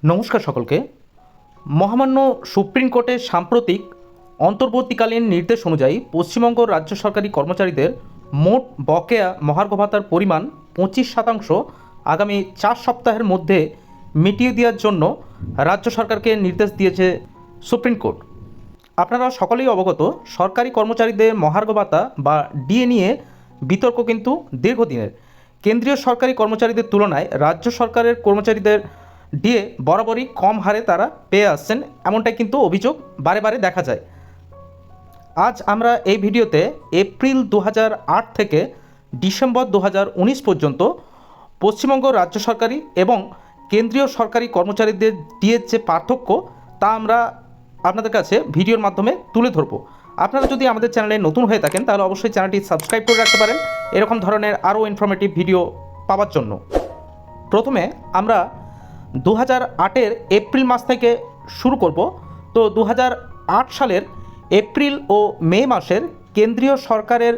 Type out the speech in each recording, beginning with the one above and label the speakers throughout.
Speaker 1: নমস্কার সকলকে। মহামান্য সুপ্রিম কোর্টের সাম্প্রতিক অন্তর্বর্তীকালীন নির্দেশ অনুযায়ী পশ্চিমবঙ্গ রাজ্য সরকারি কর্মচারীদের মোট বকেয়া মহার্ঘ ভাতার পরিমাণ 25% আগামী 4 সপ্তাহের মধ্যে মিটিয়ে দেওয়ার জন্য রাজ্য সরকারকে নির্দেশ দিয়েছে সুপ্রিম কোর্ট। আপনারা সকলেই অবগত, সরকারি কর্মচারীদের মহার্ঘ ভাতা বা ডিএ নিয়ে বিতর্ক কিন্তু দীর্ঘদিনের। কেন্দ্রীয় সরকারি কর্মচারীদের তুলনায় রাজ্য সরকারের কর্মচারীদের ডিএ বরাবরই কম হারে তারা পেয়ে আসছেন, এমনটাই কিন্তু অভিযোগ বারে বারে দেখা যায়। আজ আমরা এই ভিডিওতে এপ্রিল 2008 থেকে ডিসেম্বর 2019 পর্যন্ত পশ্চিমবঙ্গ রাজ্য সরকারি এবং কেন্দ্রীয় সরকারি কর্মচারীদের ডিএর যে পার্থক্য তা আমরা আপনাদের কাছে ভিডিওর মাধ্যমে তুলে ধরব। আপনারা যদি আমাদের চ্যানেলে নতুন হয়ে থাকেন তাহলে অবশ্যই চ্যানেলটি সাবস্ক্রাইব করে রাখতে পারেন এরকম ধরনের আরও ইনফরমেটিভ ভিডিও পাওয়ার জন্য। প্রথমে আমরা 2008-এর এপ্রিল মাস থেকে শুরু করব। তো 2008 সালের এপ্রিল ও মে মাসের কেন্দ্রীয় সরকারের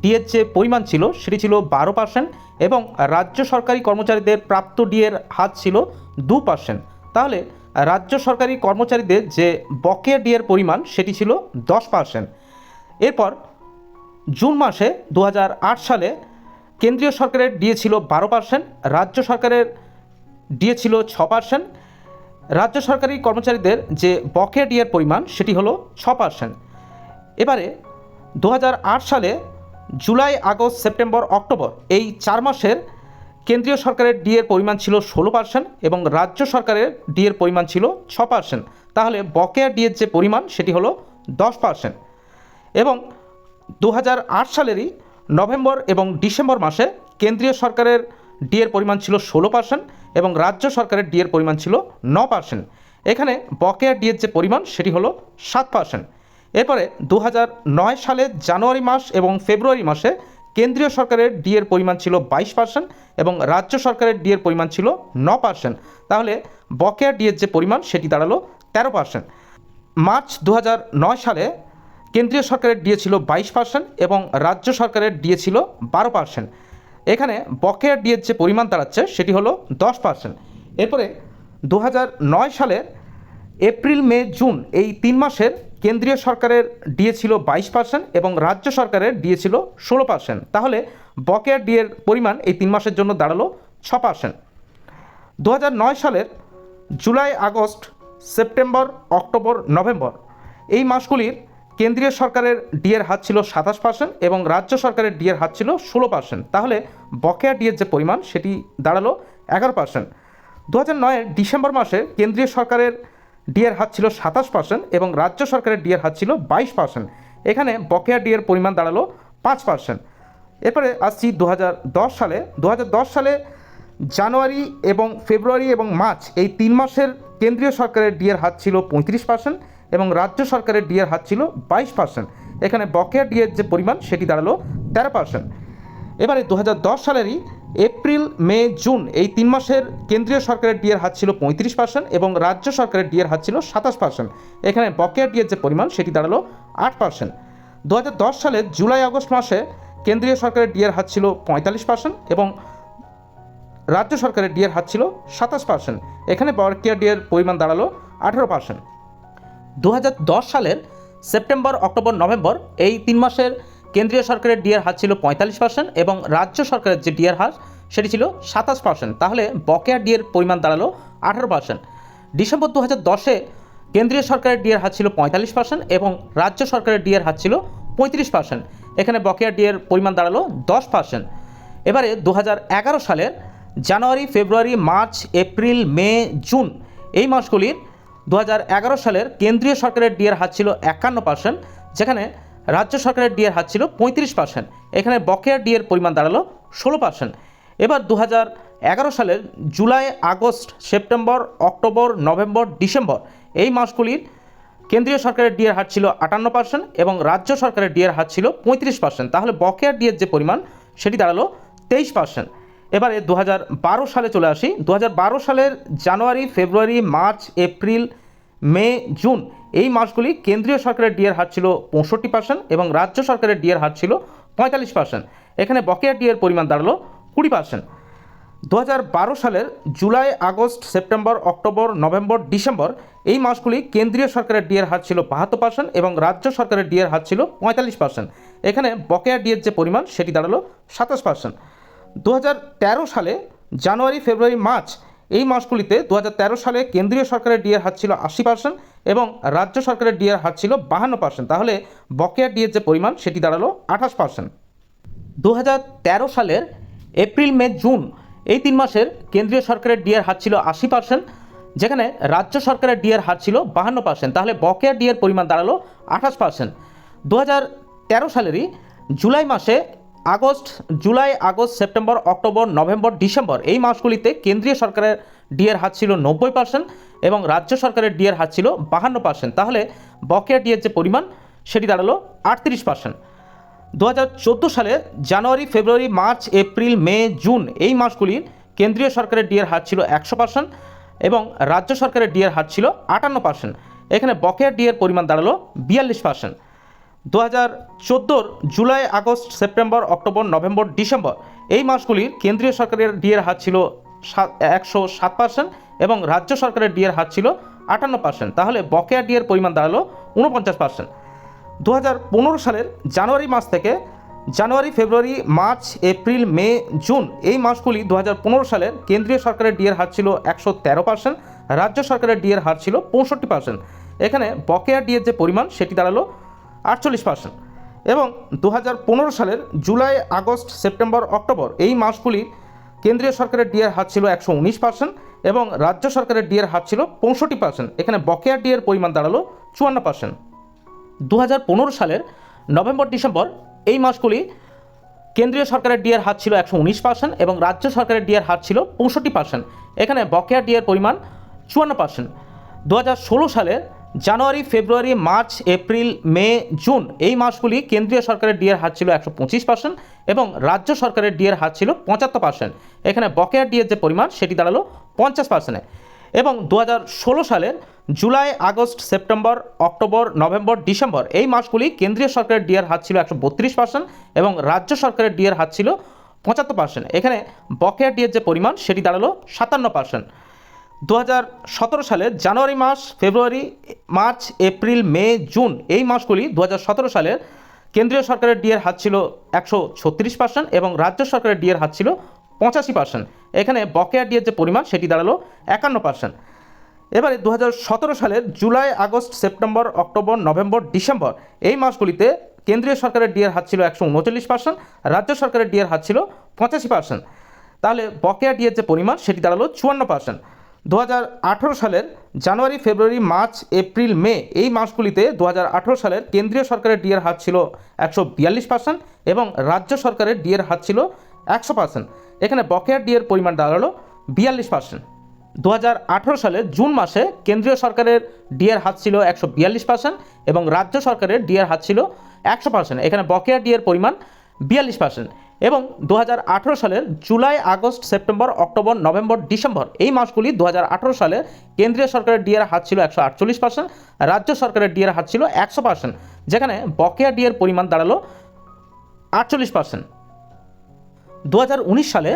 Speaker 1: ডিএর যে পরিমাণ ছিল সেটি ছিল 12% এবং রাজ্য সরকারি কর্মচারীদের প্রাপ্ত ডিএর হার ছিল 2%। তাহলে রাজ্য সরকারি কর্মচারীদের যে বকেয়া ডিএর পরিমাণ সেটি ছিল 10%। এরপর জুন মাসে 2008 সালে কেন্দ্রীয় সরকারের ডিএ ছিল 12%, রাজ্য সরকারের ডিএ ছিল 6%। রাজ্য সরকারি কর্মচারীদের যে বকেয়া ডিএর পরিমাণ সেটি হলো 6%। এবারে 2008 সালে জুলাই, আগস্ট, সেপ্টেম্বর, অক্টোবর এই 4 মাসের কেন্দ্রীয় সরকারের ডিএর পরিমাণ ছিল 16% এবং রাজ্য সরকারের ডিএর পরিমাণ ছিল 6%। তাহলে বকেয়া ডিএর যে পরিমাণ সেটি হলো 10%। এবং 2008 সালেরই নভেম্বর এবং ডিসেম্বর মাসে কেন্দ্রীয় সরকারের ডিএর পরিমাণ ছিল 16% এবং রাজ্য সরকারের ডিএর পরিমাণ ছিল 9%। এখানে বকেয়া ডিএর যে পরিমাণ সেটি হলো 7%। এরপরে 2009 সালের জানুয়ারি মাস এবং ফেব্রুয়ারি মাসে কেন্দ্রীয় সরকারের ডিএর পরিমাণ ছিল 22% এবং রাজ্য সরকারের ডিএর পরিমাণ ছিল 9%। তাহলে বকেয়া ডিএর যে পরিমাণ সেটি দাঁড়ালো 13%। মার্চ 2009 সালে কেন্দ্রীয় সরকারের ডিএ ছিল 22% এবং রাজ্য সরকারের ডিএ ছিল 12%। এখানে বকেয়া ডিএর যে পরিমাণ দাঁড়াচ্ছে সেটি হলো 10%। এরপরে 2009 সালের এপ্রিল, মে, জুন এই 3 মাসের কেন্দ্রীয় সরকারের ডিএ ছিল 22% এবং রাজ্য সরকারের ডিএ ছিল 16%। তাহলে বকেয়া ডিএর পরিমাণ এই 3 মাসের জন্য দাঁড়ালো 6%। 2009 সালের July, August, September, October, November এই মাসগুলির কেন্দ্রীয় সরকারের ডিএর হার ছিল 27% এবং রাজ্য সরকারের ডিএর হার ছিল 16%। তাহলে বকেয়া ডিএর যে পরিমাণ সেটি দাঁড়ালো 11%। 2009-এর ডিসেম্বর মাসে কেন্দ্রীয় সরকারের ডিএর হার ছিল 27% এবং রাজ্য সরকারের ডিএর হার ছিল 22%। এখানে বকেয়া ডিএর পরিমাণ দাঁড়ালো 5%। এরপরে আসছি 2010 সালে। 2010 সালে জানুয়ারি এবং ফেব্রুয়ারি এবং মার্চ এই 3 মাসের কেন্দ্রীয় সরকারের ডিএর হার ছিল 35% এবং রাজ্য সরকারের ডিএর হার ছিল 22%। এখানে বকেয়া ডিএর যে পরিমাণ সেটি দাঁড়ালো 13%। এবারে 2010 সালেরই এপ্রিল, মে, জুন এই 3 মাসের কেন্দ্রীয় সরকারের ডিএর হার ছিল 35% এবং রাজ্য সরকারের ডিএর হার ছিল 27%। এখানে বকেয়া ডিএর যে পরিমাণ সেটি দাঁড়ালো 8%। 2010 সালের জুলাই, আগস্ট মাসে কেন্দ্রীয় সরকারের ডিএর হার ছিল 45% এবং রাজ্য সরকারের ডিএর হার ছিল 27%। এখানে বকেয়া ডিএর পরিমাণ দাঁড়ালো 18%। 2010 সালের সেপ্টেম্বর, অক্টোবর, নভেম্বর এই 3 মাসের কেন্দ্রীয় সরকারের ডিএর হার ছিল 45% এবং রাজ্য সরকারের যে ডিএর হার সেটি ছিল 27%। তাহলে বকেয়া ডিএর পরিমাণ দাঁড়ালো 18%। ডিসেম্বর 2010-এ কেন্দ্রীয় সরকারের ডিএর হার ছিল 45% এবং রাজ্য সরকারের ডিএর হার ছিল 35%। এখানে বকেয়া ডিএর পরিমাণ দাঁড়ালো 10%। এবারে 2011 সালের জানুয়ারি, ফেব্রুয়ারি, মার্চ, এপ্রিল, মে, জুন এই মাসগুলির 2011 সালের কেন্দ্রীয় সরকারের ডিএর হার ছিল 51%, যেখানে রাজ্য সরকারের ডিএর হার ছিল 35%। এখানে বকেয়া ডিএর পরিমাণ দাঁড়ালো 16%। এবার 2011 সালের July, August, September, October, November, December এই মাসগুলির কেন্দ্রীয় সরকারের ডিএর হার ছিল 58% এবং রাজ্য সরকারের ডিএর হার ছিল 35%। তাহলে বকেয়া ডিএর যে পরিমাণ সেটি দাঁড়ালো 23%। এবারে 2012 সালে চলে আসি। 2012 সালের জানুয়ারি, ফেব্রুয়ারি, মার্চ, এপ্রিল, মে, জুন এই মাসগুলি কেন্দ্রীয় সরকারের ডিএর হার ছিল 65% এবং রাজ্য সরকারের ডিএর হার ছিল 45%। এখানে বকেয়া ডিএর পরিমাণ দাঁড়ালো 20%। 2012 সালের July, August, September, October, November, December এই মাসগুলি কেন্দ্রীয় সরকারের ডিএর হার ছিল 72% এবং রাজ্য সরকারের ডিএর হার ছিল 45%। এখানে বকেয়া ডিএর যে পরিমাণ সেটি দাঁড়ালো 27%। 2013 সালে জানুয়ারি, ফেব্রুয়ারি, মার্চ এই মাসগুলিতে 2013 সালে কেন্দ্রীয় সরকারের ডিএর হার ছিল 80% এবং রাজ্য সরকারের ডিএর হার ছিল 52%। তাহলে বকেয়া ডিএর যে পরিমাণ সেটি দাঁড়ালো 28%। 2013 সালের এপ্রিল, মে, জুন এই 3 মাসের কেন্দ্রীয় সরকারের ডিএর হার ছিল 80%, যেখানে রাজ্য সরকারের ডিএর হার ছিল 52%। তাহলে বকেয়া ডিএর পরিমাণ দাঁড়ালো 28%। 2013 সালেরই জুলাই মাসে July, August, September, October, November, December এই মাসগুলিতে কেন্দ্রীয় সরকারের ডিএর হার ছিল 90% এবং রাজ্য সরকারের ডিএর হার ছিল 52%। তাহলে বকেয়া ডিএর যে পরিমাণ সেটি দাঁড়ালো 38%। 2014 সালে জানুয়ারি, ফেব্রুয়ারি, মার্চ, এপ্রিল, মে, জুন এই মাসগুলির কেন্দ্রীয় সরকারের ডিএর হার ছিল 100% এবং রাজ্য সরকারের ডিএর হার ছিল 58%। এখানে বকেয়া ডিএর পরিমাণ দাঁড়ালো 42%। 2014 July, August, September, October, November, December এই মাসগুলির কেন্দ্রীয় সরকারের ডিএর হার ছিল 107% এবং রাজ্য সরকারের ডিএর হার ছিল 58%। তাহলে বকেয়া ডিএর পরিমাণ দাঁড়ালো 49%। 2015 সালের জানুয়ারি মাস থেকে জানুয়ারি, ফেব্রুয়ারি, মার্চ, এপ্রিল, মে, জুন এই মাসগুলি 2015 সালের কেন্দ্রীয় সরকারের ডিএর হার ছিল 113%, রাজ্য সরকারের ডিএর হার ছিল 65%। এখানে বকেয়া ডিএর যে পরিমাণ সেটি দাঁড়ালো 48%। এবং 2015 সালের জুলাই, আগস্ট, সেপ্টেম্বর, অক্টোবর এই মাসগুলির কেন্দ্রীয় সরকারের ডিএর হার ছিল 119% এবং রাজ্য সরকারের ডিএর হার ছিল 65%। এখানে বকেয়া ডিএর পরিমাণ দাঁড়ালো 54%। 2015 সালের নভেম্বর, ডিসেম্বর এই মাসগুলি কেন্দ্রীয় সরকারের ডিএর হার ছিল 119% এবং রাজ্য সরকারের ডিএর হার ছিল 65%। এখানে বকেয়া ডিএর পরিমাণ 54%। 2016 সালের জানুয়ারি, ফেব্রুয়ারি, মার্চ, এপ্রিল, মে, জুন এই মাসগুলি কেন্দ্রীয় সরকারের ডিএর হার ছিল 125% এবং রাজ্য সরকারের ডিএর হার ছিল 75%। এখানে বকেয়া ডিএর যে পরিমাণ সেটি দাঁড়ালো 50%। এবং 2016 সালের July, August, September, October, November, December এই মাসগুলি কেন্দ্রীয় সরকারের ডিএর হার ছিল 132% এবং রাজ্য সরকারের ডিএর হার ছিল 75%। এখানে বকেয়া ডিএর যে পরিমাণ সেটি দাঁড়ালো 57%। 2017 সালের জানুয়ারি মাস, ফেব্রুয়ারি, মার্চ, এপ্রিল, মে, জুন এই মাসগুলি 2017 সালের কেন্দ্রীয় সরকারের ডিএর হার ছিল 136% এবং রাজ্য সরকারের ডিএর হার ছিল 85%। এখানে বকেয়া ডিএর যে পরিমাণ সেটি দাঁড়ালো 51%। এবারে 2017 সালের July, August, September, October, November, December এই মাসগুলিতে কেন্দ্রীয় সরকারের ডিএর হার ছিল 139%, রাজ্য সরকারের ডিএর হার ছিল 85%। তাহলে বকেয়া ডিএর যে পরিমাণ সেটি দাঁড়ালো 54%। 2018 সালের জানুয়ারি, ফেব্রুয়ারি, মার্চ, এপ্রিল, মে এই মাসগুলিতে 2018 সালের কেন্দ্রীয় সরকারের ডিএর হার ছিল 142% এবং রাজ্য সরকারের ডিএর হার ছিল 100%। এখানে বকেয়া ডিএর পরিমাণ দাঁড়ালো 42%। 2018 সালের জুন মাসে কেন্দ্রীয় সরকারের ডিএর হার ছিল 142% এবং রাজ্য সরকারের ডিএর হার ছিল 100%। এখানে বকেয়া ডিএর পরিমাণ 42%। এবং 2018 সালের July, August, September, October, November, December এই মাসগুলি 2018 সালে কেন্দ্রীয় সরকারের ডিএর হার ছিল 148%, রাজ্য সরকারের ডিএর হার ছিল 100%, যেখানে বকেয়া ডিএর পরিমাণ দাঁড়ালো 48%। 2019 সালে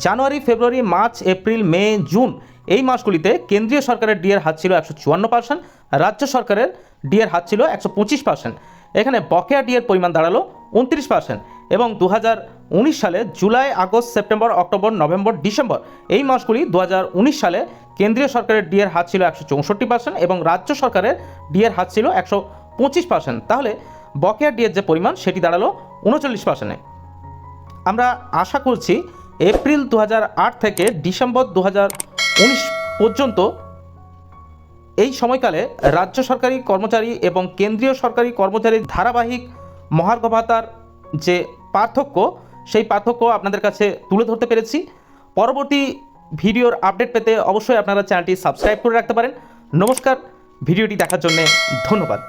Speaker 1: জানুয়ারি, ফেব্রুয়ারি, মার্চ, এপ্রিল, মে, জুন এই মাসগুলিতে কেন্দ্রীয় সরকারের ডিএর হার ছিল 154%, রাজ্য সরকারের ডিএর হার ছিল 125%। এখানে বকেয়া ডিএর পরিমাণ দাঁড়ালো 29%। এবং 2019 সালে July, August, September, October, November, December এই মাসগুলি 2019 সালে কেন্দ্রীয় সরকারের ডিএর হার ছিল 164% এবং রাজ্য সরকারের ডিএর হার ছিল 125%। তাহলে বকেয়া ডিএর যে পরিমাণ সেটি দাঁড়ালো 39%। আমরা আশা করছি এপ্রিল 2008 থেকে ডিসেম্বর 2019 পর্যন্ত এই সময়কালে রাজ্য সরকারি কর্মচারী এবং কেন্দ্রীয় সরকারি কর্মচারীর ধারাবাহিক মহার্ঘ ভাতার যে পার্থক্য সেই পার্থক্য আপনাদের কাছে তুলে ধরতে পেরেছি। পরবর্তী ভিডিওর আপডেট পেতে অবশ্যই আপনারা চ্যানেলটি সাবস্ক্রাইব করে রাখতে পারেন। নমস্কার, ভিডিওটি দেখার জন্য ধন্যবাদ।